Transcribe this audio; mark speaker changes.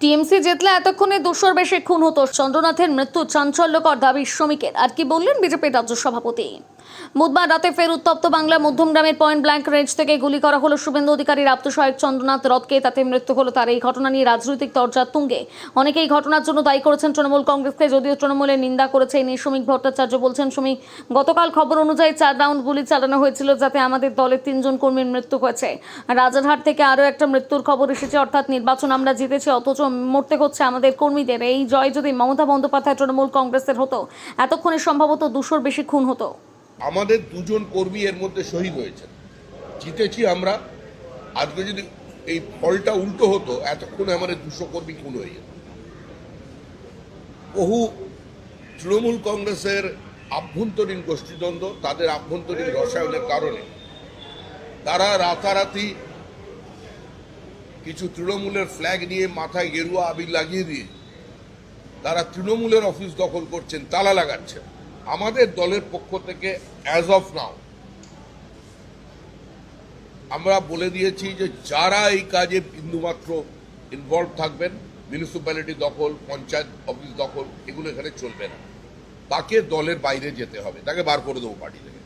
Speaker 1: TMC জিতলে এতক্ষণে 200-র বেশি খুন হতো। চন্দ্রনাথের মৃত্যু চাঞ্চল্যকর দাবি শ্রমিকের। আর কি বললেন বিজেপির রাজ্য সভাপতি? বুধবার রাতে ফের উত্তপ্ত বাংলা মধ্যমগ্রামের পয়েন্ট ব্ল্যাঙ্ক রেঞ্জ থেকে গুলি করা হলো শুভেন্দু অধিকারীর আপ্তসহায়ক চন্দ্রনাথ রথকে। তাতে মৃত্যু হলো তার। এই ঘটনা নিয়ে রাজনৈতিক তরজা তুঙ্গে। অনেকেই ঘটনার জন্য দায়ী করেছেন তৃণমূল কংগ্রেসকে, যদিও তৃণমূলের নিন্দা করেছে। এই নিয়ে শ্রমিক ভট্টাচার্য বলছেন, শ্রমিক, গতকাল খবর অনুযায়ী 4 রাউন্ড গুলি চালানো হয়েছিল, যাতে আমাদের দলের 3 জন কর্মীর মৃত্যু হয়েছে। রাজারহাট থেকে আরও একটা মৃত্যুর খবর এসেছে। অর্থাৎ নির্বাচন আমরা জিতেছি, অথচ মরতে হচ্ছে আমাদের কর্মীদের। এই জয় যদি মমতা বন্দ্যোপাধ্যায় তৃণমূল কংগ্রেসের হতো, এতক্ষণে সম্ভবত 200-র বেশি খুন হতো।
Speaker 2: আমাদের 2 জন কর্মী এর মধ্যে শহীদ হয়েছেন। জিতেছি আমরা। আজকে যদি এই ফলটা উল্টো হতো, এতক্ষণে আমাদের 200 কর্মী খুন হয়ে যেত। বহু তৃণমূল কংগ্রেসের আভ্যন্তরীণ গোষ্ঠীদ্বন্দ্ব, তাদের আভ্যন্তরীণ রসায়নের কারণে তারা রাতারাতি কিছু তৃণমূলের ফ্ল্যাগ নিয়ে মাথায় গেরুয়া আবির লাগিয়ে দিয়ে তারা তৃণমূলের অফিস দখল করছেন, তালা লাগাচ্ছেন। আমাদের দলের পক্ষ থেকে অ্যাজ অফ নাও আমরা বলে দিয়েছি যে যারা এই কাজে বিন্দুমাত্র ইনভলভ থাকবেন, মিউনিসিপ্যালিটি দখল, পঞ্চায়েত অফিস দখল, এগুলো এখানে চলবে না। তাকে দলের বাইরে যেতে হবে, তাকে বার করে দেবো পার্টি থেকে।